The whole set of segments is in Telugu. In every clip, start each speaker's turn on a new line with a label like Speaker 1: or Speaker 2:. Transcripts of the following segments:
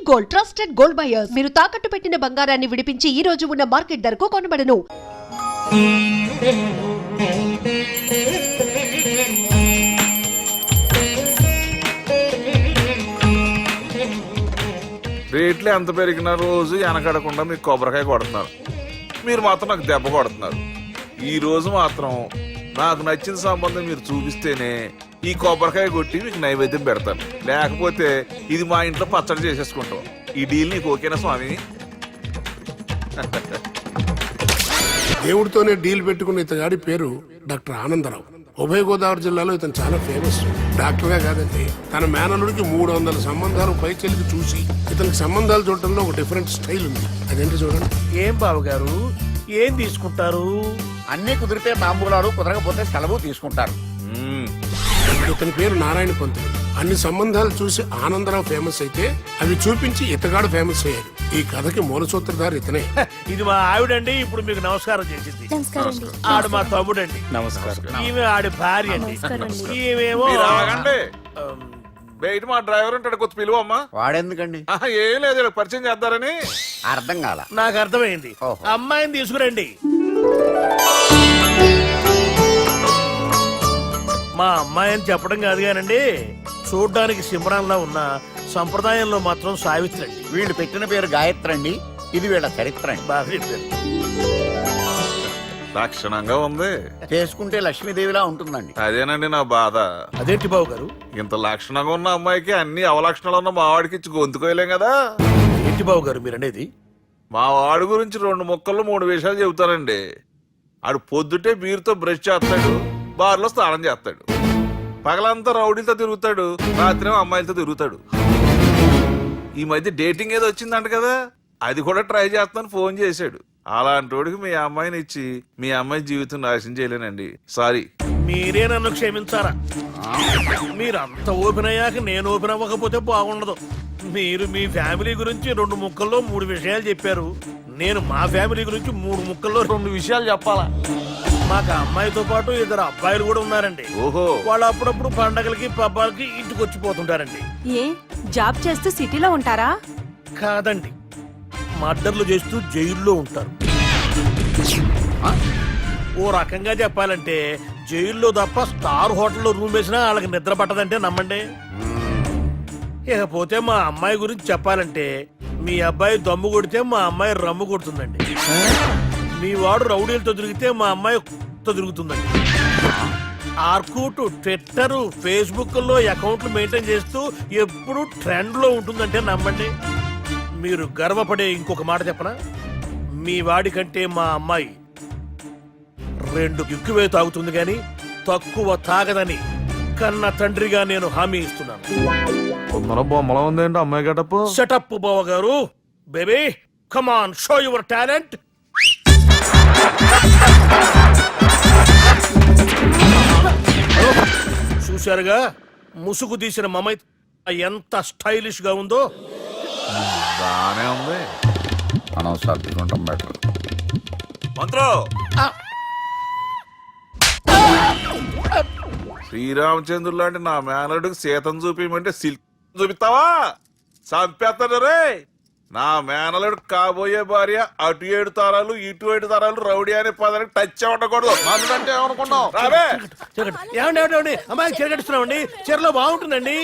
Speaker 1: Gold, trusted gold buyers. మీరు తాకట్టు పెట్టిన బంగారాన్ని విడిపించి ఈ రోజు ఉన్న మార్కెట్ ధరకు కొనబడను.
Speaker 2: రేట్లు ఎంత పెరిగినా రోజు వెనకడకుండా మీకు కొబ్బరికాయ కొడుతున్నారు. మీరు మాత్రం నాకు దెబ్బ కొడుతున్నారు. ఈ రోజు మాత్రం నాకు నచ్చిన సంబంధం మీరు చూపిస్తేనే ఈ కొబ్బరికాయ కొట్టి మీకు నైవేద్యం పెడతాను. లేకపోతే ఇది మా ఇంట్లో పచ్చడి చేసేసుకుంటాం. ఈ డీల్ నీకు ఓకేనా స్వామి?
Speaker 3: దేవుడితోనే డీల్ పెట్టుకున్న ఇతగాడి పేరు డాక్టర్ ఆనందరావు. ఉభయ గోదావరి జిల్లాలో ఇతను చాలా ఫేమస్. డాక్టర్గా కాదండి, తన మేనల్లుడికి 300 సంబంధాలు పైచెలికి చూసి ఇతనికి సంబంధాలు చూడటంలో ఒక డిఫరెంట్ స్టైల్ ఉంది. అదేంటి చూడండి.
Speaker 4: ఏం బాబు గారు, ఏం తీసుకుంటారు?
Speaker 5: అన్ని కుదిరితే తాంబూలాలు, కుదరకపోతే సెలవు తీసుకుంటారు.
Speaker 3: ఇతని పేరు నారాయణ పంతులు. అన్ని సంబంధాలు చూసి ఆనందరావు ఫేమస్ అయితే అవి చూపించి ఇతగాడు ఫేమస్ అయ్యాడు. ఈ కథకి మూల సూత్రధారి ఇతనే.
Speaker 4: ఇది మా ఆవిడండి, ఇప్పుడు మీకు నమస్కారం చేసింది. ఆడు మా తమ్ముడండి.
Speaker 6: నమస్కారం.
Speaker 4: ఈమె ఆడి భార్య అండి. ఈమెమో
Speaker 2: మీరు ఆగండి. బయట మా డ్రైవర్ ఉంటాడు, కొద్ది పిలువమ్మా.
Speaker 5: వాడెందుకండి?
Speaker 2: ఏం లేదు, ఇలా పరిచయం చేద్దారని.
Speaker 5: అర్థం కాల.
Speaker 4: నాకు అర్థమైంది.
Speaker 5: ఓహో.
Speaker 4: అమ్మాయిని తీసుకురండి. మా అమ్మాయి అని చెప్పడం కాదు కానండి, చూడ్డానికి సింహరాన్లా ఉన్న సంప్రదాయంలో మాత్రం సావిత్రి అండి.
Speaker 5: వీళ్ళు పెట్టిన పేరు గాయత్రి అండి. ఇది వీళ్ళ చరిత్ర అండి.
Speaker 4: బాగా చెప్పారు.
Speaker 2: లక్షణంగా ఉంది.
Speaker 5: చేసుకుంటే లక్ష్మీదేవిలా ఉంటుందండి.
Speaker 2: అదేనండి నా బాధ.
Speaker 4: అదేంటి బాబు గారు?
Speaker 2: ఇంత లక్షణంగా ఉన్న అమ్మాయికి అన్ని అవలక్షణాలు ఉన్న మా వాడికి ఇచ్చి గొంతుకోయలేం కదా.
Speaker 4: ఏంటి బాబు గారు మీరు అనేది?
Speaker 2: మా వాడి గురించి 2 ముక్కల్లో 3 విషయాలు చెబుతానండి. ఆడు పొద్దుటే బీరుతో బ్రష్ చేస్తాడు, బార్లో స్నానం చేస్తాడు, పగలంతా రౌడీలతో తిరుగుతాడు, రాత్రి అమ్మాయిలతో తిరుగుతాడు. ఈ మధ్య డేటింగ్ ఏదో వచ్చిందంట కదా, అది కూడా ట్రై చేస్తాను ఫోన్ చేశాడు. అలాంటి వాడికి మీ అమ్మాయిని ఇచ్చి మీ అమ్మాయి జీవితం నాశనం చేయలేనండి. సారీ.
Speaker 4: మీరే నన్ను క్షమించారా? మీరు అంత ఓపెన్ అయ్యాక నేను ఓపెన్ అవ్వకపోతే బాగుండదు. మీరు మీ ఫ్యామిలీ గురించి 2 ముక్కల్లో 3 విషయాలు చెప్పారు. నేను మా ఫ్యామిలీ గురించి 3 ముక్కల్లో 2 విషయాలు చెప్పాలా? మాకు అమ్మాయితో పాటు 2 అబ్బాయిలు కూడా ఉన్నారండి.
Speaker 2: ఓహో.
Speaker 4: వాళ్ళు అప్పుడప్పుడు పండగలకి పబ్బాలకి ఇంటికి వచ్చిపోతుంటారండి.
Speaker 7: ఏ జాబ్ చేస్తూ సిటీలో ఉంటారా?
Speaker 4: కాదండి, మర్డర్లు చేస్తూ జైల్లో ఉంటారు. ఓ రకంగా చెప్పాలంటే జైల్లో తప్ప స్టార్ హోటల్లో రూమ్ వేసినా వాళ్ళకి నిద్ర పట్టదంటే నమ్మండి. ఇకపోతే మా అమ్మాయి గురించి చెప్పాలంటే మీ అబ్బాయి దమ్ము కొడితే మా అమ్మాయి రమ్ము కొడుతుందండి. మీ వాడు రౌడీలతో తిరిగితే మా అమ్మాయి తో తిరుగుతుందండి. ఆర్కూట్, ట్విట్టర్, ఫేస్బుక్ లో అకౌంట్లు మెయింటైన్ చేస్తూ ఎప్పుడు ట్రెండ్ లో ఉంటుందంటే నమ్మండి. మీరు గర్వపడే ఇంకొక మాట చెప్పనా? మీ వాడి కంటే మా అమ్మాయి 2 ఎక్కువే తాగుతుంది గాని తక్కువ తాగదని కన్న తండ్రిగా నేను హామీ ఇస్తున్నాను.
Speaker 2: బొమ్మలా ఉందేంటి అమ్మాయి గడప?
Speaker 4: సెటప్ బావ గారు. Baby come on, show your talent. చూశారుగా ముసుగు తీసిన మమై ఎంత స్టైలిష్ గా ఉందో.
Speaker 2: బానే ఉంది.
Speaker 5: మనం సర్దుకుంటాం బెటర్.
Speaker 2: మంత్రో, శ్రీరామచంద్రుడు లాంటి నా మేనడుకు సీతను చూపించమంటే సిల్క్ చూపిస్తావా? చంపేస్తాడు రే. నా మేనలుడు కాబోయే భార్య అటు 7 తరాలు ఇటు 7 తరాలు రౌడీ అనే పదానికి టచ్ ఉండకూడదు. అంటే ఏమనుకున్నావు? రావే.
Speaker 4: ఏమండి అమ్మాయి చీర కట్టుస్తున్నామండి, చీరలో బాగుంటుందండి.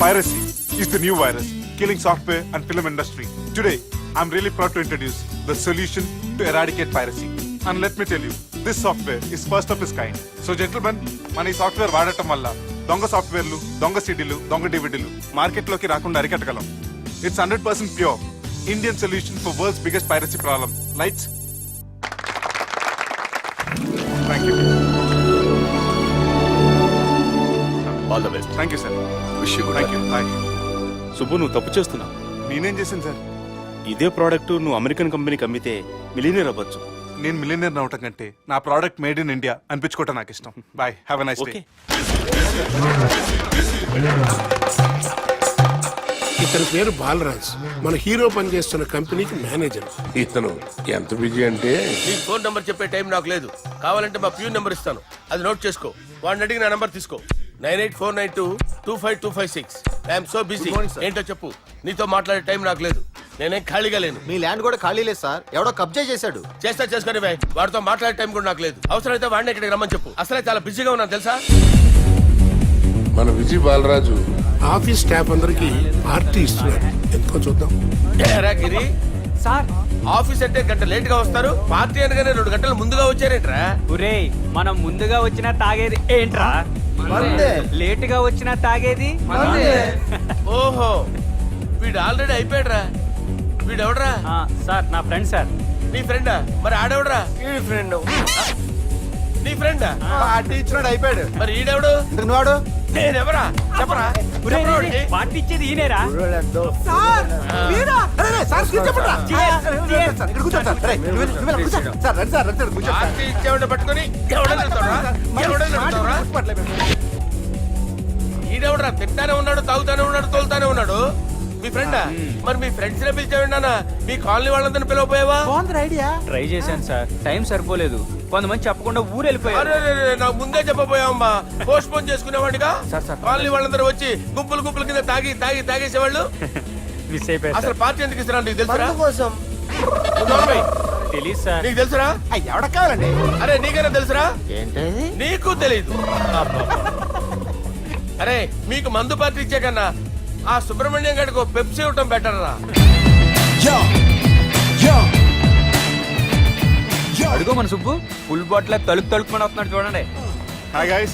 Speaker 8: Piracy is the new virus killing software and film industry. Today, I'm really proud to introduce the solution to eradicate piracy. And let me tell you, this software is first of its kind. So gentlemen, మన ఈ సాఫ్ట్వేర్ వాడటం వల్ల దొంగ సాఫ్ట్వేర్లు, దొంగ సీడీలు, దొంగ డివిడీలు మార్కెట్లోకి రాకుండా అరికట్టగలం. It's 100% pure Indian solution for world's biggest piracy problem. Lights. Thank you.
Speaker 6: All the best.
Speaker 8: Thank you, sir.
Speaker 6: Wish you good.
Speaker 8: Thank you. Bye.
Speaker 6: Subbu, నువ్వు తప్పు చేస్తున్నావు.
Speaker 8: నేనేం చేశాను సార్?
Speaker 6: ఇదే ప్రోడక్ట్ నువ్వు అమెరికన్ కంపెనీకి అమ్మితే మిలియనీర్ అవ్వచ్చు.
Speaker 8: నేను మిలియనర్ అవటం కంటే నా ప్రోడక్ట్ మేడ్ ఇన్ ఇండియా అనిపించుకోవటం నాకు ఇష్టం. Bye, have a nice day.
Speaker 3: ఇతని పేరు బాలరాజ్. మన హీరో పనిచేస్తున్న కంపెనీకి మేనేజర్. ఇతను ఎంత బిజీ అంటే
Speaker 9: నీ ఫోన్ నంబర్ చెప్పే టైం నాకు లేదు. కావాలంటే మా ప్యూన్ నెంబర్ ఇస్తాను, అది నోట్ చేసుకో. వాడిని అడిగి నా నంబర్ తీసుకో.
Speaker 4: 9849225256. I'm so busy. ఏంటో చెప్పు. నీతో మాట్లాడే టైం నాకు లేదు. నేనేం ఖాళీగా లేను.
Speaker 9: మీ ల్యాండ్ కూడా ఖాళీ లేదు సార్, ఎవడో కబ్జా చేశాడు.
Speaker 4: చేస్తా చేసుకుని వాడితో మాట్లాడే టైం కూడా నాకు లేదు. అవసరమైతే వాడిని ఇక్కడికి రమ్మని చెప్పు. అసలే చాలా బిజీగా ఉన్నాను తెలుసా.
Speaker 3: మన విజయ్ బాలరాజు ఆఫీస్ స్టాఫ్ అందరికి పార్టీ ఇస్తున్నాడు, ఎందుకో చూద్దాం.
Speaker 4: ఏరా గిరి,
Speaker 10: సార్
Speaker 4: ఆఫీస్ అంటే గంట లేట్ గా వస్తారు, పార్టీ అనగానే 2 గంటలు ముందుగా వచ్చారేంట్రా?
Speaker 10: ఒరేయ్, మనం ముందుగా వచ్చినా తాగేది ఏంట్రా? లేట్ గా వచ్చినా తాగేది.
Speaker 4: ఓహో, వీడు ఆల్రెడీ అయిపోయాడురా. వీడెవడరా?
Speaker 10: సార్ నా ఫ్రెండ్ సార్.
Speaker 4: నీ ఫ్రెండా? మరి ఆడెవడరా? నీ ఫ్రెండా?
Speaker 9: పార్టీ ఇచ్చినాడు, అయిపోయాడు.
Speaker 4: మరి ఈడెవడు?
Speaker 9: ఎందుకు నువ్వాడు?
Speaker 4: నేనెవరా చెప్పరా? చెప్పరా వాడికి?
Speaker 10: పార్టీ ఇచ్చేది ఈయనేరా?
Speaker 4: పార్టీ ఇచ్చేవాడిని పట్టుకొని ఎవడని వెళ్తావురా? ఎవడని వెళ్తావురా? ఈడెవడరా? తింటానే ఉన్నాడు, తాగుతానే ఉన్నాడు, తోలుతానే ఉన్నాడు. మీ ఫ్రెండా? మరి మీ ఫ్రెండ్స్ నే పిలిచావిన్నా? మీ కాలనీ వాళ్ళందరినీ పిలవపోయావా?
Speaker 10: ట్రై చేశాను సార్, టైం సరిపోలేదు. కొంతమంది చెప్పకుండా ఊరు వెళ్ళిపోయారు.
Speaker 4: అరే, నాకు ముందే చెప్పపోయావమ్మా. పోస్ట్ పోన్ చేసుకునేవాడిగా. కాలనీ వాళ్ళందరూ వచ్చి గుంపులు గుంపుల కింద తాగేసేవాళ్ళు.
Speaker 10: మిస్ అయిపోయారు.
Speaker 4: అసలు పార్టీ ఎందుకు ఇస్తున్నా నీకు తెలుసురా?
Speaker 10: తెలీదు సార్.
Speaker 4: నీకు తెలుసురా?
Speaker 9: ఎవడ కావాలండి?
Speaker 4: అరే నీకైనా తెలుసురా?
Speaker 9: ఏంటి
Speaker 4: నీకు తెలీదు. అరే మీకు మందు పార్టీ ఇచ్చే కన్నా ఆ సుబ్రహ్మణ్యం గారికి పెప్సీ ఇవ్వటం బెటర్ రా.
Speaker 10: అడుగు మన సుబ్బు ఫుల్ బాటిల్ తలుపుకొని వస్తున్నాడు చూడండి.
Speaker 8: Hi guys.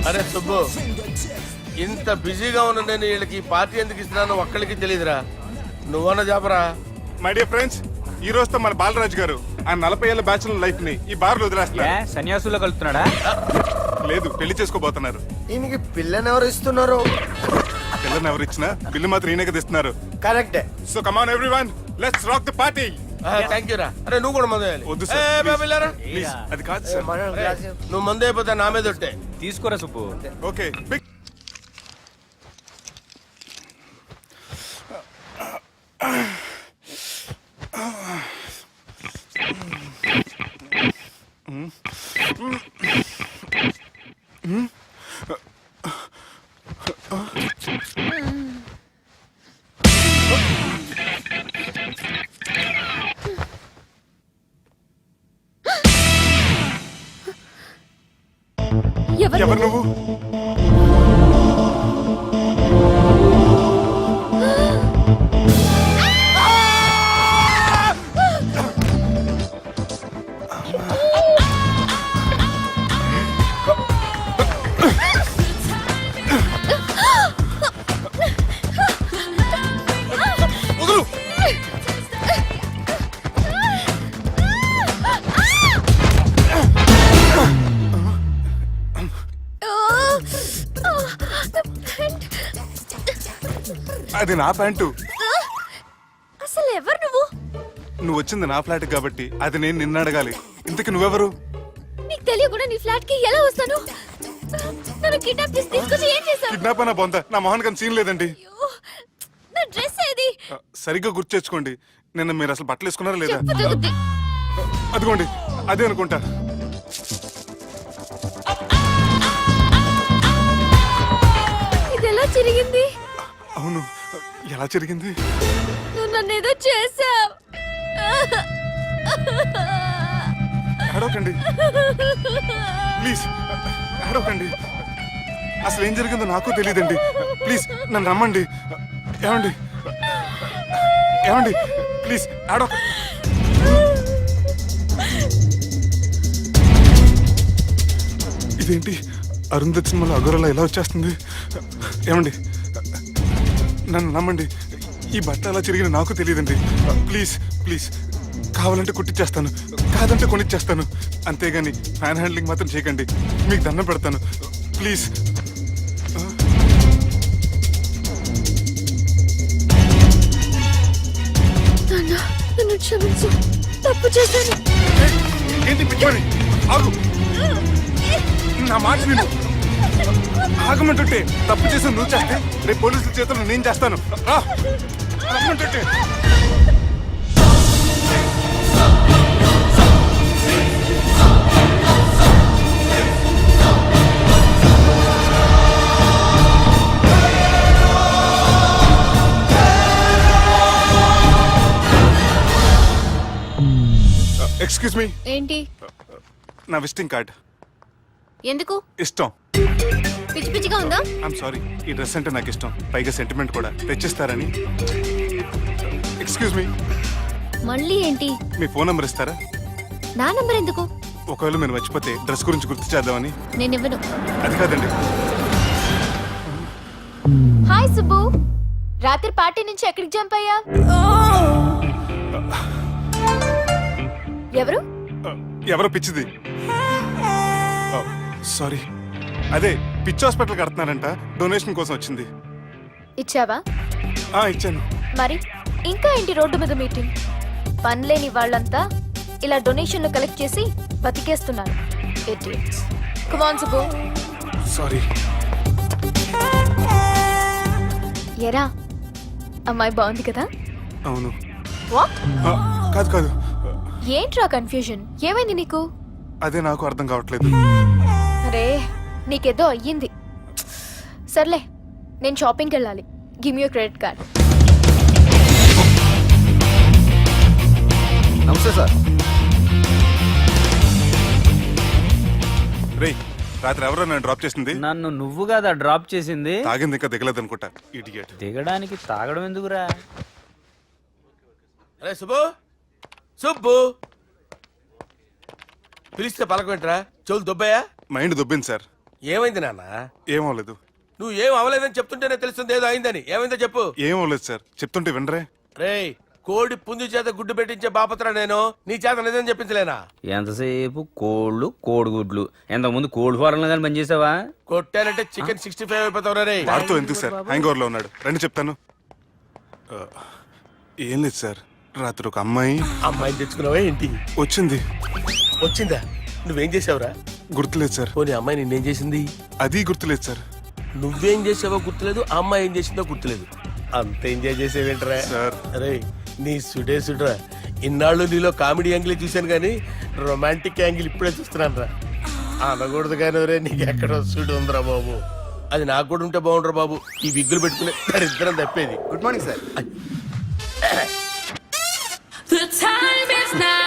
Speaker 4: అరే సుబ్బు, ఇంత బిజీగా ఉన్న నేను వీళ్ళకి ఈ పార్టీ ఎందుకు ఇస్తున్నాను ఒక్కడికి తెలియదురా. నువ్వన్న చెప్పరా.
Speaker 8: My dear friends, ఈ రోజుతో మన బాలరాజ్ గారు ఆ 40 ఏళ్ల బ్యాచులర్ లైఫ్ ని ఈ బార్ లో వదిలేస్తున్నారు.
Speaker 10: సన్యాసుల్లో కలుపుతున్నాడా?
Speaker 8: లేదు, పెళ్లి చేసుకోబోతున్నారు.
Speaker 9: ఈయనకి పిల్లని ఎవరు ఇస్తున్నారు?
Speaker 8: పిల్లని ఎవరు ఇచ్చినా బిల్లు మాత్రం ఈయనకి తెస్తున్నారు.
Speaker 9: కరెక్టే.
Speaker 8: So come on everyone, let's rock the party.
Speaker 4: Thank you రా. అరే నువ్వు కూడా మందు వేయాలి.
Speaker 8: వద్దు
Speaker 4: ఏ,
Speaker 8: సార్,
Speaker 4: బాబు వెళ్ళారా?
Speaker 8: ప్లీజ్. అది కాదు సార్.
Speaker 4: నువ్వు మందు అయిపోతే నా మీద ఒట్టే.
Speaker 10: తీసుకోరా సుబ్బు.
Speaker 8: ఓకే, బిగ్ ఎవరు నువ్వు? అది నా ప్యాంటు.
Speaker 7: అసలు ఎవరు నువ్వు?
Speaker 8: నువ్వు వచ్చింది నా ఫ్లాట్ కాబట్టి అది నేను నిన్ను అడగాలి. ఇంతకు నువ్వెవరు?
Speaker 7: నీకు తెలియకుండా నీ ఫ్లాట్ కి ఎలా వస్తాను? నన్ను కిడ్నాప్ చేసి తీసుకొచ్చి ఏం చేశావు?
Speaker 8: కిడ్నాప్ అన్న బొంద, నా మొహన్ కన్నా సీన్ లేదండి.
Speaker 7: నా డ్రెస్ ఏది?
Speaker 8: సరిగ్గా గుర్తు తెచ్చుకోండి. నిన్న మీరు అసలు బట్టలు వేసుకున్నారా లేదా?
Speaker 7: చెప్పు తగ్గుద్ది.
Speaker 8: అదిగోండి, అదే అనుకుంటా.
Speaker 7: ఇది ఎలా జరిగింది?
Speaker 8: అవును, ఎలా జరిగింది?
Speaker 7: నువ్వు నన్ను ఏదో చేసావు.
Speaker 8: ఏడవకండి ప్లీజ్, ఏడవకండి. అసలు ఏం జరిగిందో నాకు తెలియదండి. ప్లీజ్ నన్ను రమ్మండి. ఏమండి ఏమండి ప్లీజ్ ఏడవ. ఇదేంటి అరుంధతి సినిమాలో అగోరలా ఎలా వచ్చేస్తుంది? ఏమండి నన్ను నమ్మండి, ఈ బట్ట అలా చిరిగిన నాకు తెలియదండి. ప్లీజ్ ప్లీజ్, కావాలంటే కుట్టిచ్చేస్తాను, కాదంటే కొనిచ్చేస్తాను. అంతేగాని ఫ్యాన్ హ్యాండ్లింగ్ మాత్రం చేయకండి, మీకు దండం పెడతాను ప్లీజ్.
Speaker 7: నన్ను క్షమించు, తప్పు చేశాను.
Speaker 8: ఏంటి పిచ్చివాడి? ఆగు, నా మాట విను. ఆగమంటుంటే తప్పు చేసి నువ్వు చేస్తే రేపు పోలీసుల చేతుల్లో నేను చేస్తాను. ఆగమంటుంటే ఎక్స్క్యూజ్ మీ,
Speaker 7: ఏంటి?
Speaker 8: నా విజిటింగ్ కార్డ్.
Speaker 7: ఎందుకు?
Speaker 8: ఇష్టం.
Speaker 7: పిచ్చి పిచ్చిగా ఉందా?
Speaker 8: ఐఎమ్ సారీ, ఈ డ్రెస్ అంటే నాకు ఇష్టం, పైగా సెంటిమెంట్ కూడా. తెచ్చిస్తారని. ఎక్స్క్యూజ్ మీ,
Speaker 7: మళ్ళీ ఏంటి?
Speaker 8: మీ ఫోన్ నెంబర్ ఇస్తారా?
Speaker 7: నా నంబర్ ఎందుకు?
Speaker 8: ఒకవేళ మీరు మర్చిపోతే డ్రెస్ గురించి గుర్తు చేద్దామని.
Speaker 7: నేను ఇవ్వను.
Speaker 8: అది కాదండి.
Speaker 7: హాయ్ సుబ్బు, రాత్రి పార్టీ నుంచి ఎక్కడికి జంప్ అయ్యా? ఎవరు?
Speaker 8: ఎవరో పిచ్చిది. సారీ, అదే పిచ్చి హాస్పిటల్ కడుతున్నారంట, డొనేషన్ కోసం వచ్చింది.
Speaker 7: ఇచ్చావా?
Speaker 8: ఇచ్చాను.
Speaker 7: మరి ఇంకా ఏంటి రోడ్డు మీద మీటింగ్? పనిలేని వాళ్ళంతా ఇలా డొనేషన్లు కలెక్ట్ చేసి బతికేస్తున్నారు. Idiots. Come on, Subbu.
Speaker 8: Sorry.
Speaker 7: ఎరా, అమ్మాయి బాగుంది కదా?
Speaker 8: అవును.
Speaker 7: వాట్?
Speaker 8: కాదు కాదు,
Speaker 7: ఏంట్రా కన్ఫ్యూజన్? ఏమైంది నీకు?
Speaker 8: అదే నాకు అర్థం కావట్లేదు.
Speaker 7: అరే, నీకేదో అయ్యింది. సర్లే, నేను షాపింగ్కి వెళ్ళాలి. Give me your credit card.
Speaker 9: నమస్తే సార్.
Speaker 8: రేయ్, రాత్రి ఎవరో నన్ను డ్రాప్ చేసింది?
Speaker 10: నన్ను నువ్వు కదా డ్రాప్ చేసింది.
Speaker 8: తాగింది ఇంకా దిగలేదు అనుకుంటా. ఇడియట్.
Speaker 10: దిగడానికి తాగడం ఎందుకురా?
Speaker 4: అరే సుబ్బు, సుబ్బు పిలిస్తే పలకమేంట్రా? చెవులు దుబ్బయ్యా?
Speaker 8: Mind దొబ్బింది sir.
Speaker 4: ఏమైంది నాన్న?
Speaker 8: ఏమవలేదు.
Speaker 4: నువ్వు ఏం అవలేదని చెప్తుంటేనే తెలుస్తుంది ఏదో అయిందని. ఏమైందో చెప్పు.
Speaker 8: ఏమవలేదు సార్, చెప్తుంటే వినరే.
Speaker 4: రేయ్, కోడి పుంజు చేత గుడ్డు పెట్టించే బాపత్ర నేను, నీ చేత నిజం చెప్పించలేనా?
Speaker 10: ఎంతసేపు కోళ్ళు కోడిగుడ్లు. ఎంతకుముందు కోడి ఫారంలో కానీ పనిచేసావా?
Speaker 4: కొట్టానంటే చికెన్ 65 అయిపోతావు రే.
Speaker 8: వాడుతూ ఎందుకు సార్, హ్యాంగ్ ఓవర్ లో ఉన్నాడు. రండి చెప్తాను. ఏం లేదు సార్, రాత్రి ఒక
Speaker 4: అమ్మాయిని తెచ్చుకున్నావా ఏంటి?
Speaker 8: వచ్చింది.
Speaker 4: వచ్చిందా? నువ్వేం చేసావురా?
Speaker 8: గుర్తులేదు సార్.
Speaker 4: పోనీ అమ్మాయి నిన్నేం చేసింది?
Speaker 8: అది గుర్తులేదు సార్.
Speaker 4: నువ్వేం చేసావో గుర్తులేదు, ఆ అమ్మాయి ఏం చేసిందో గుర్తులేదు. అంత ఎంజాయ్ చేసేవేంట్రా
Speaker 8: సార్?
Speaker 4: అరే, నీ సుడే సుడ్రా. ఇన్నాళ్ళు నీలో కామెడీ యాంగిల్ చూశాను కానీ రొమాంటిక్ యాంగిల్ ఇప్పుడే చూస్తున్నాను రా. అనకూడదు కానీ రే, నీకు ఎక్కడ సుడు ఉందిరా బాబు. అది నాకు కూడా ఉంటే బాగుండ్రా బాబు. ఈ విగ్గులు పెట్టుకునే ఇద్దరం తప్పేది.
Speaker 9: Good morning sir.
Speaker 7: The time is now.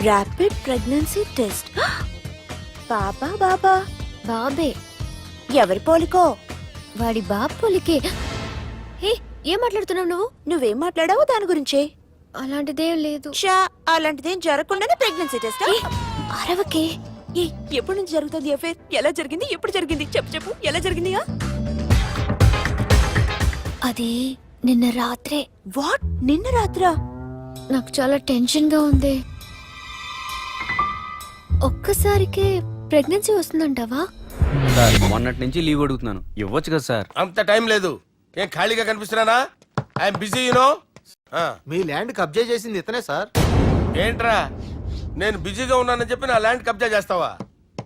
Speaker 11: Rapid pregnancy test. బాబా బాబా
Speaker 7: బాబే.
Speaker 11: ఎవరి పోలికో?
Speaker 7: వాడి బాబు పోలికే. హే, ఏం మాట్లాడుతున్నావు నువ్వు?
Speaker 11: నువ్వేం మాట్లాడావు దాని గురించే?
Speaker 7: అలాంటిదేం లేదు.
Speaker 11: షా, అలాంటిదేం జరగకుండానే ప్రెగ్నెన్సీ టెస్ట్?
Speaker 7: అరవకే.
Speaker 11: ఎప్పటి నుంచి జరుగుతుంది అఫేర్? ఎలా జరిగింది? ఎప్పుడు జరిగింది? చెప్పు చెప్పు, ఎలా జరిగింది?
Speaker 7: అది నిన్న రాత్రే.
Speaker 11: వాట్? నిన్న రాత్రా?
Speaker 7: నాకు చాలా టెన్షన్ గా ఉంది. ఒక్కసారికే ప్రెగ్నెన్సీ వస్తుందంటావా?
Speaker 10: సార్, మొన్నటి నుంచి లీవ్ అడుగుతున్నాను, ఇవ్వచ్చు కదా సార్?
Speaker 4: అంత టైం లేదు. ఏం ఖాళీగా కనిపిస్తున్నానా? I'm busy you know.
Speaker 9: మీ ల్యాండ్ కబ్జా చేసింది ఇతనే సార్.
Speaker 4: ఏంట్రా, నేను బిజీగా ఉన్నానని చెప్పి నా ల్యాండ్ కబ్జా చేస్తావా?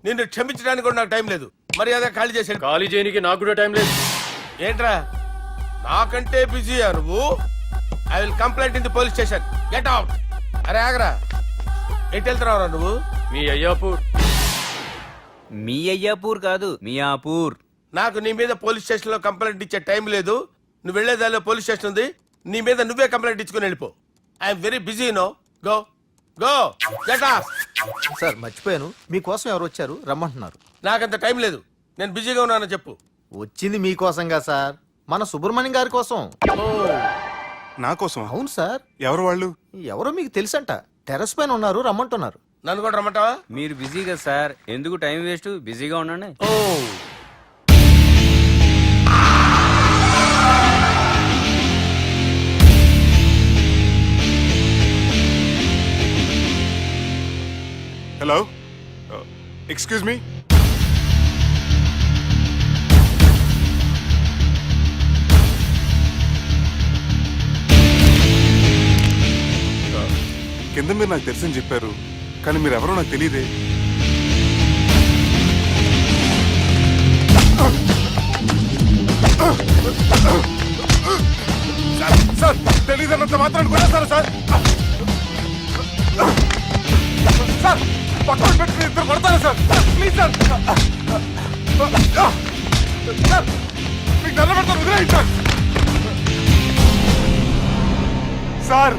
Speaker 4: నిన్ను క్షమించడానికి కూడా నాకు టైం లేదు. మర్యాద ఖాళీ చేసాడు.
Speaker 10: ఖాళీ చేయడానికి నాకు కూడా టైం లేదు.
Speaker 4: ఏంట్రా, నాకంటే బిజీయా నువ్వు? I will complaint in the police station. Get out. అరే ఆగరా, ఎటు వెళ్తున్నావురా నువ్వు?
Speaker 10: మీ అయ్యాపూర్. మీ అయ్యాపూర్ కాదు, మియాపూర్.
Speaker 4: నాకు నీ మీద పోలీస్ స్టేషన్ లో కంప్లైంట్ ఇచ్చే టైం లేదు. నువ్వు వెళ్లేదాలో పోలీస్ స్టేషన్ ఉంది. నీ మీద నువ్వే కంప్లైంట్ ఇచ్చుకుని వెళ్ళిపో. I'm very busy no. Go go get out.
Speaker 9: Sir మర్చిపోయాను, మీకోసం ఎవరు వచ్చారు రమ్మంటున్నారు.
Speaker 4: నాకంత టైం లేదు, నేను బిజీగా ఉన్నానని చెప్పు.
Speaker 9: వచ్చింది మీకోసంగా సార్, మన సుబ్రహ్మణ్యం గారి కోసం.
Speaker 8: నా కోసం?
Speaker 9: అవును సార్.
Speaker 8: ఎవరు వాళ్ళు?
Speaker 9: ఎవరో మీకు తెలుసంట, టెర్రస్ పైన ఉన్నారు, రమ్మంటున్నారు.
Speaker 4: నన్ను కూడా రమ్మంటావా?
Speaker 10: మీరు బిజీ కదా సార్, ఎందుకు టైం వేస్ట్, బిజీగా ఉండండి.
Speaker 4: ఓ,
Speaker 8: హలో, ఎక్స్క్యూజ్ మీ. కింద మీరు నాకు తెలుసని చెప్పారు, కానీ మీరు ఎవరో నాకు తెలియదే. సార్ తెలీదన్నంత మాత్రం కొడేస్తారా సార్? సార్ పక్కన పెట్టి ఇద్దరు కొడతారా సార్? Please sir. సార్ మీకు దండం పెడతాను, వదిలేయండి సార్. సార్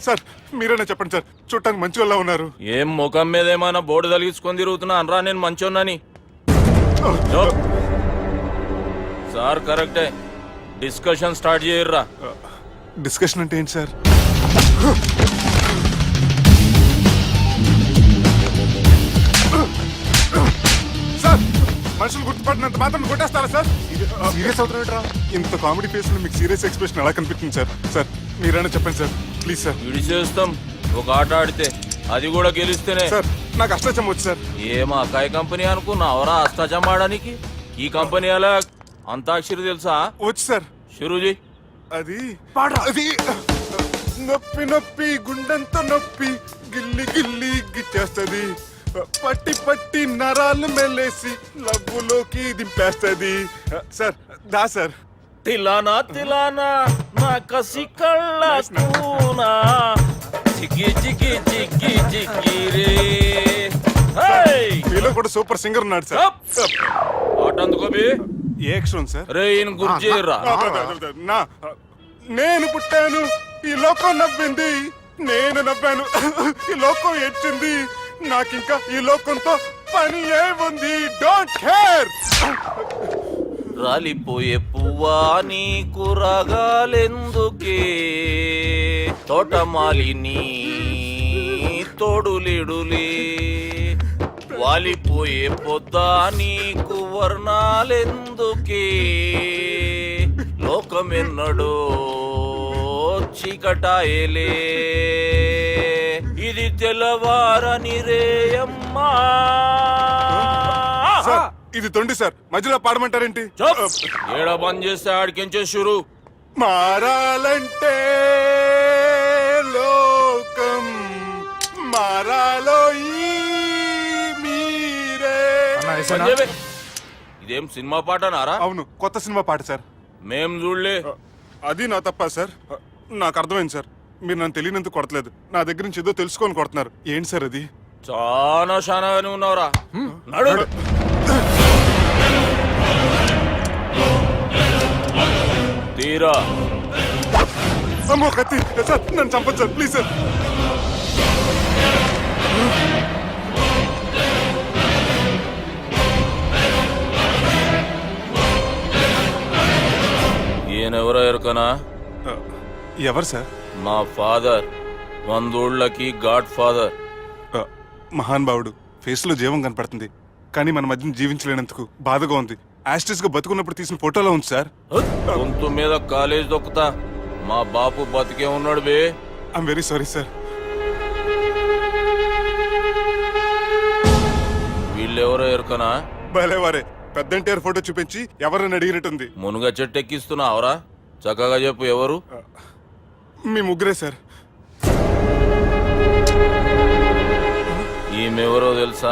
Speaker 8: సార్ మీరైనా చెప్పండి సార్, చూడటానికి మంచి వాళ్ళ ఉన్నారు.
Speaker 2: ఏం ముఖం మీద ఏమైనా బోర్డు తలిగించుకొని తిరుగుతున్నా అనరా నేను మంచోన్నాని? సార్ కరెక్టే, డిస్కషన్ స్టార్ట్ చేయర్రా.
Speaker 8: డిస్కషన్ అంటే ఏంటి సార్? సార్ మనుషులు గుర్తుపడినంత మాత్రం కొట్టేస్తారా సార్? సీరియస్ అవుతున్నా ఇంత కామెడీ ఫేస్ లో మీకు సీరియస్ ఎక్స్ప్రెషన్ ఎలా కనిపిస్తుంది సార్? సార్ మీరైనా చెప్పండి సార్, ప్లీజ్ సార్.
Speaker 2: విడి చేస్తాం ఒక ఆట ఆడితే, అది కూడా గెలిస్తేనే.
Speaker 8: సార్ నాకు అష్టాచం వచ్చు సార్.
Speaker 2: ఏం అకాయ కంపెనీ అనుకున్నావరా అష్టాచం ఆడడానికి? ఈ కంపెనీ అలా అంతాక్షరి తెలుసా?
Speaker 8: వచ్చు సార్.
Speaker 2: షురూజీ
Speaker 8: అది అది నొప్పి నొప్పి గుండెంతో నొప్పి గిల్లి గిల్లి గిచ్చేస్తుంది, పట్టి పట్టి నరాలు మెల్లేసి లవ్వులోకి దింపేస్తుంది. సార్ దా సార్.
Speaker 2: తిలానా తిలానా నా కసి కళ్ళ కూనా చిక్కి చిక్కి చిక్కి చిక్కి రే.
Speaker 8: మీలో కూడా సూపర్ సింగర్ ఉన్నాడు సార్.
Speaker 2: ఆట అందుకోబి
Speaker 8: ఏ అక్షరం సార్?
Speaker 2: రే ఈయన గుర్తు చేయర్రా.
Speaker 8: నా నేను పుట్టాను, ఈ లోకం నవ్వింది, నేను నవ్వాను, ఈ లోకం ఏడ్చింది, నాకింకా ఈ లోకంతో పని ఏముంది? Don't care.
Speaker 2: రాలిపోయే పువ్వా నీకు రాగాలెందుకే, తోటమాలిని తోడులిడులే, వాలిపోయే పొద్దా నీకు వర్ణాలెందుకే, లోకమెన్నడో చీకటాయలే, ఇది తెల్లవారని రేయమ్మా.
Speaker 8: సార్ ఇది తొండి సార్, మధ్యలో పాడమంటారేంటి?
Speaker 2: ఏడా బంద్ చేస్తే ఆడికించే షురు.
Speaker 8: మారాలంటే లోకం మారాలో ఈ మీరే.
Speaker 2: ఇదేం సినిమా పాటనారా?
Speaker 8: అవును, కొత్త సినిమా పాట సార్.
Speaker 2: మేం చూడలే.
Speaker 8: అది నా తప్ప సార్. నాకు అర్థమైంది సార్, మీరు నన్ను తెలియనందుకు కొడతలేదు, నా దగ్గర నుంచి ఏదో తెలుసుకొని కొడుతున్నారు. ఏంటి సార్ అది?
Speaker 2: చాలా శానాగానే ఉన్నావురా. నడు. తీరా.
Speaker 8: అమ్మో కత్తి సార్, నన్ను చంపదు సార్, ప్లీజ్ సార్.
Speaker 2: ఈయనెవరో ఎరుకనా?
Speaker 8: ఎవరు సార్?
Speaker 2: మా ఫాదర్, 100 గాడ్ ఫాదర్.
Speaker 8: మహాన్ భావుడు, ఫేస్ లో జీవం కనపడుతుంది, కానీ మన మధ్యన జీవించలేనందుకు బాధగా ఉంది. యాస్టిస్ గా బతుకున్నప్పుడు తీసిన ఫోటోలో ఉంది సార్.
Speaker 2: గొంతు మీద కాలేజ్ దొక్కుతా, మా బాపు బతికే ఉన్నాడు బే.
Speaker 8: I'm very sorry sir.
Speaker 2: వీళ్ళెవరో ఎరుకనా?
Speaker 8: భలేవారే, పెద్ద ఎన్టీఆర్ ఫోటో చూపించి ఎవరని అడిగినట్టుంది.
Speaker 2: మునుగ చెట్టు ఎక్కిస్తున్నావురా? చక్కగా చెప్పు ఎవరు?
Speaker 8: మీ ముగ్గురే సార్.
Speaker 2: ఈమెవరో తెలుసా?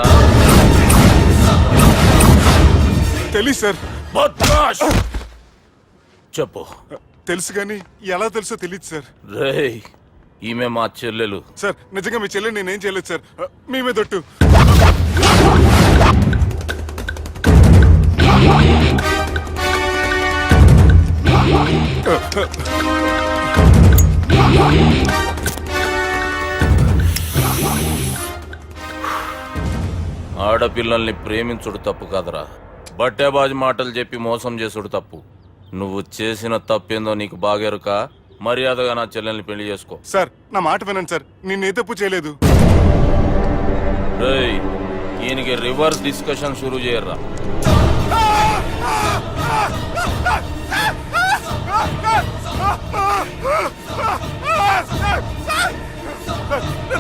Speaker 8: తెలీదు సార్.
Speaker 2: చెప్పు.
Speaker 8: తెలుసు కానీ ఎలా తెలుసో తెలియదు సార్.
Speaker 2: రేయ్, ఈమె మా చెల్లెలు.
Speaker 8: సార్ నిజంగా మీ చెల్లెని నేనేం చేయలేదు సార్, మీ మీద ఒట్టు.
Speaker 2: ఆడపిల్లల్ని ప్రేమించుడు తప్పు కాదురా, బట్టేబాజు మాటలు చెప్పి మోసం చేసుడు తప్పు. నువ్వు చేసిన తప్పేందో నీకు బాగెరుక. మర్యాదగా నా చెల్లెల్ని పెళ్లి చేసుకో.
Speaker 8: సార్ నా మాట వినండి సార్, నేనే తప్పు చేయలేదు.
Speaker 2: రేయ్, ఈయనకి రివర్స్ డిస్కషన్ షురూ చేయర్రా.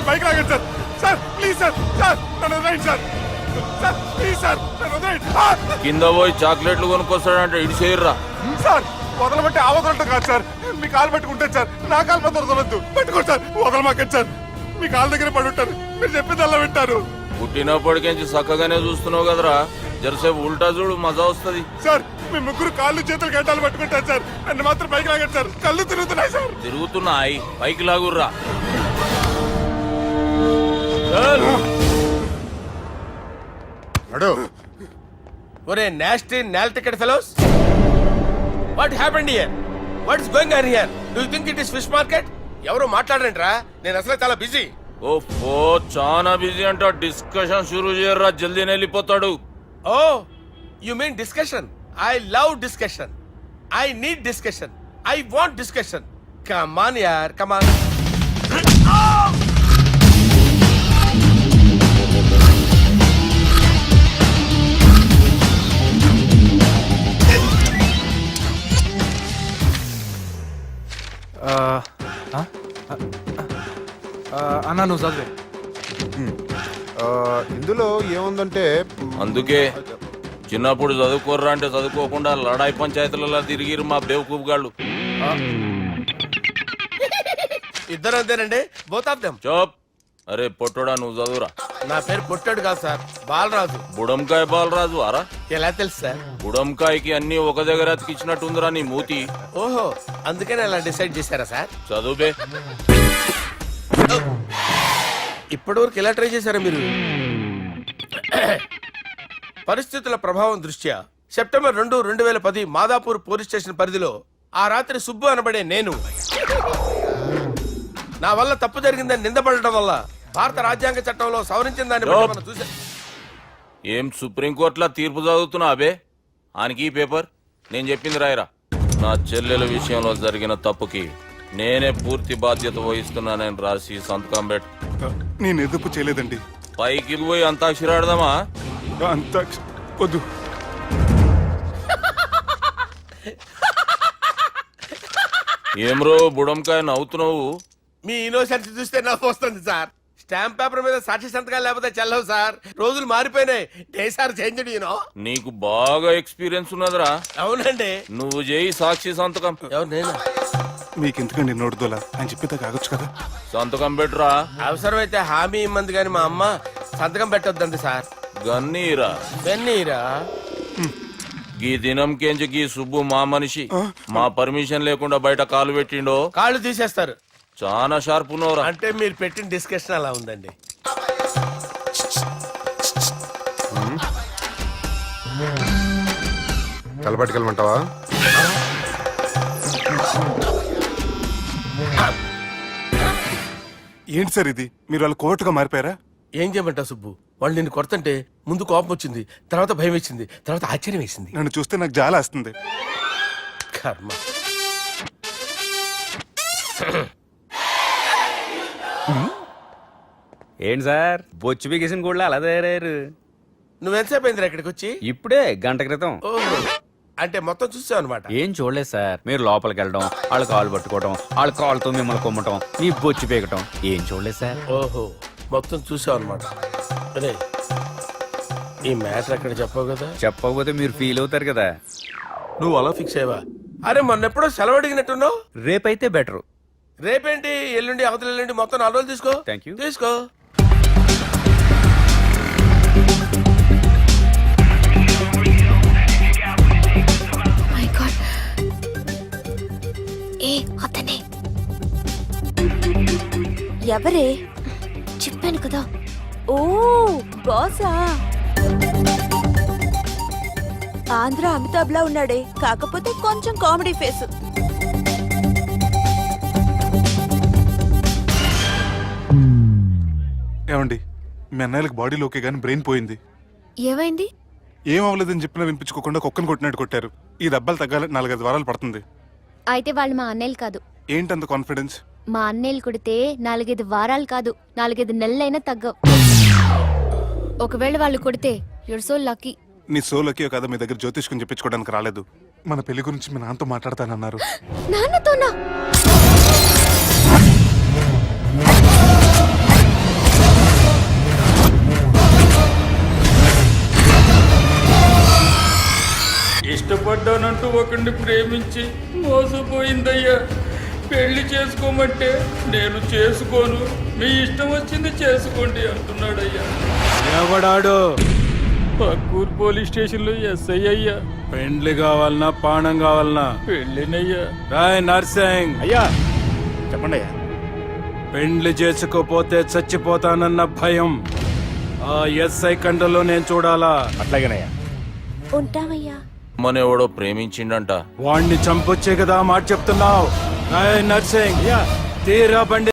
Speaker 8: బైక్ లాగండి sir. Sir please sir, sir నన్ను right sir. Sir please sir నన్ను వదిలేయండి.
Speaker 2: కింద పోయి చాక్లెట్లు కొనుక్కొస్తాడంటే ఇటు చేయర్రా.
Speaker 8: సార్ వదలబట్టి ఆ వదలటం కాదు సార్, మీ కాలు పట్టుకుంటాను సార్, నా కాలు పట్టు వదలవద్దు. పట్టుకోండి సార్, వదలమాకండి సార్, మీ కాళ్ళ దగ్గర పడి ఉంటారు, మీరు చెప్పిందల్లా వింటారు.
Speaker 2: పుట్టినప్పటికేంచి చక్కగానే చూస్తున్నావు కదరా, జరసేపు ఉల్టా చూడు, మజా వస్తుంది.
Speaker 8: సార్ మీ ముగ్గురు కాళ్ళు చేతులు గంటలు పట్టుకుంటారు సార్, నన్ను మాత్రం పైకి లాగండి సార్, కళ్ళు తిరుగుతున్నాయి సార్.
Speaker 2: తిరుగుతున్నాయి, పైకి లాగుర్రా.
Speaker 4: ఒరే nasty null ticket fellows, what happened here? What is going on here? Do you think it is fish market? ఎవరు మాట్లాడరంట్రా, నేను అసలే చాలా బిజీ.
Speaker 2: ఓ చాలా బిజీ అంట, డిస్కషన్ షురూ చేయర్రా, జల్దీనే వెళ్ళిపోతాడు.
Speaker 4: Oh you mean discussion? I love discussion, I need discussion, I want discussion. Come on యార్, కమ్ ఆన్.
Speaker 9: అన్నా నువ్వు చదివే. ఇందులో ఏముందంటే
Speaker 2: అందుకే చిన్నప్పుడు చదువుకోర్రా అంటే చదువుకోకుండా లడాయి పంచాయతీలలో తిరిగిరు మా బేవకూఫ్ గాళ్ళు.
Speaker 4: ఇద్దరు అంతేనండి, బోత్ ఆఫ్ దెమ్.
Speaker 2: చోప్. అరే పొట్టోడా, నువ్వు చదువురా.
Speaker 4: నా పేరు పొట్టాడు కాదు సార్, బాలరాజు.
Speaker 2: బుడంకాయ బాలరాజు అరా?
Speaker 4: ఎలా తెలుసు సార్?
Speaker 2: బుడంకాయకి అన్ని ఒక దగ్గర అతికిచ్చినట్టుందిరా నీ మూతి.
Speaker 4: ఓహో, అందుకని అలా డిసైడ్ చేశారా సార్?
Speaker 2: చదువుబే.
Speaker 4: ఇప్పటి వరకు ఎలా ట్రై చేశారా మీరు? పరిస్థితుల ప్రభావం దృష్ట్యా సెప్టెంబర్ 2, 2010 మాదాపూర్ పోలీస్ స్టేషన్ పరిధిలో ఆ రాత్రి సుబ్బు అనబడే నేను నా వల్ల తప్పు జరిగిందని నిందపడటం వల్ల భారత రాజ్యాంగ చట్టంలో సవరించిన దాన్ని బట్టి మనం చూసా.
Speaker 2: ఏం సుప్రీంకోర్టులో తీర్పు చదువుతున్నా అబే? ఆనికి ఈ పేపర్ నేను చెప్పింది రాయరా. నా చెల్లెల విషయంలో జరిగిన తప్పుకి నేనే పూర్తి బాధ్యత వహిస్తున్నానని రాసి సంతకం పెట్టు.
Speaker 8: నేను ఎదుపు చేయలేదండి.
Speaker 2: పైకి పోయి అంతాక్షరి ఆడదామా?
Speaker 8: అంత వద్దు.
Speaker 2: ఏమ్రో బుడంకాయ నవ్వుతున్నావు?
Speaker 4: మీ ఇన్నోసెన్స్ చూస్తే నాకు వస్తుంది సార్. స్టాంప్ పేపర్ మీద సాక్షి సంతకాలు లేకపోతే చెల్లవు సార్. రోజులు మారిపోయినాయి, days are changed you know.
Speaker 2: నీకు బాగా ఎక్స్పీరియన్స్ ఉన్నదిరా.
Speaker 4: అవునండి.
Speaker 2: నువ్వు చేయి సాక్షి సంతకం.
Speaker 4: ఎవరు నేనా?
Speaker 8: మీకు ఎందుకండి నోడుదోలా, ఆయన చెప్పేదా కాగొచ్చు కదా.
Speaker 2: సంతకం పెట్టురా.
Speaker 4: అవసరమైతే హామీ ఇమ్మంది కానీ మా అమ్మ సంతకం పెట్టొద్దండి సార్.
Speaker 2: గన్నీరా
Speaker 4: వెన్నీరా?
Speaker 2: గీ దినం కేంచి గీ సుబ్బు మా మనిషి మా పర్మిషన్ లేకుండా బయట కాలు పెట్టిండో
Speaker 4: కాళ్ళు తీసేస్తారు.
Speaker 2: చాలా షార్ప్ ఉన్నవరా.
Speaker 4: అంటే మీరు పెట్టిన డిస్కషన్ అలా ఉందండి.
Speaker 9: కలపట్టుకెళ్ళమంటావా?
Speaker 8: ఏంటి సార్ ఇది, మీరు వాళ్ళు కోర్టుగా మారిపోయారా?
Speaker 4: ఏం చేయమంటావు సుబ్బు? వాళ్ళు నిన్ను కొడుతుంటే ముందు కోపం వచ్చింది, తర్వాత భయం వేసింది, తర్వాత ఆశ్చర్యం వేసింది.
Speaker 8: నన్ను చూస్తే నాకు జాలా వస్తుంది.
Speaker 4: కర్మ.
Speaker 10: ఏంటి సార్ బొచ్చు బిగేసిన కూడా అలా తయారయ్యారు?
Speaker 4: నువ్వెంతసేపు అయిందిరా ఇక్కడికి వచ్చి?
Speaker 10: ఇప్పుడే గంట క్రితం.
Speaker 4: ఓహో, అంటే మొత్తం చూసావు అనమాట.
Speaker 10: ఏం చూడలేదు సార్, మీరు లోపలికి వెళ్ళడం, వాళ్ళ కాలు పట్టుకోవడం, వాళ్ళ కాళ్ళతో మిమ్మల్ని కొమ్మటం, మీ బొచ్చు పీకటం ఏం చూడలేదు సార్.
Speaker 4: ఓహో, మొత్తం చూసావు అనమాట. అరే ఈ మ్యాటర్ అక్కడ చెప్పావు కదా.
Speaker 10: చెప్పకపోతే మీరు ఫీల్ అవుతారు కదా.
Speaker 4: నువ్వు అలా ఫిక్స్ అయ్యవా? అరే మొన్నెప్పుడో సెలవు అడిగినట్టున్నావు.
Speaker 10: రేపైతే బెటరు.
Speaker 4: రేపేంటి, ఎల్లుండి, అవతల ఎల్లుండి, మొత్తం 4 రోజులు తీసుకో.
Speaker 10: Thank you.
Speaker 4: తీసుకో.
Speaker 7: మై గాడ్, ఏ అతనే.
Speaker 11: ఎవరే?
Speaker 7: చెప్పాను కదా.
Speaker 11: ఓ బాసా. ఆంధ్ర అమితాబ్ లా ఉన్నాడే, కాకపోతే కొంచెం కామెడీ ఫేస్.
Speaker 8: ఏమండి, మీ అన్నయ్యలకు బాడీలో ఓకే కానీ బ్రెయిన్ పోయింది.
Speaker 7: ఏమైంది?
Speaker 8: ఏం అవ్వలేదని చెప్పినా వినిపించుకోకుండా కుక్కను కొట్టినట్టు కొట్టారు. ఈ దెబ్బలు తగ్గాలి 4-5 వారాలు పడుతుంది.
Speaker 7: అయితే వాళ్ళు మా అన్నయ్యలు కాదు.
Speaker 8: ఏంటంత కాన్ఫిడెన్స్?
Speaker 7: మా అన్నయ్యలు కొడితే 4-5 వారాలు కాదు, 4-5 నెలలైనా తగ్గవు. ఒకవేళ వాళ్ళు కొడితే యూర్ సో లక్కీ.
Speaker 8: నీ సోలోకి కదా మీ దగ్గర జ్యోతిష్కం చెప్పించుకోవడానికి రాలేదు. మన పెళ్లి గురించి మీ నాన్నతో మాట్లాడతానన్నారు.
Speaker 7: నాన్నతోనా?
Speaker 12: ఇష్టపడ్డానంటూ ఒకరిని ప్రేమించి మోసపోయిందయ్యా. పెళ్లి చేసుకోమంటే నేను చేసుకోను, మీ ఇష్టం వచ్చింది చేసుకోండి అంటున్నాడయ్యా.
Speaker 10: ఎవడాడు?
Speaker 12: పక్కూరు పోలీస్ స్టేషన్ లో ఎస్ఐ అయ్యా.
Speaker 10: పెండ్లి కావాలనా పానం కావాలనా?
Speaker 12: పెళ్ళినయ్యా.
Speaker 10: రాయ్ నర్సింగ్,
Speaker 6: అయ్యా చెప్పండి అయ్యా.
Speaker 10: పెండ్లి చేసుకోపోతే చచ్చిపోతానన్న భయం ఆ ఎస్ఐ కండలో నేను చూడాలా?
Speaker 6: అట్లాగేనయ్యా.
Speaker 11: ఉంటామయ్యా.
Speaker 12: మనెవడో ప్రేమించిండంట.
Speaker 10: వాణ్ణి చంపొచ్చే కదా మాట చెప్తున్నావు. రాయ్ నర్సింగ్, తీరా బండి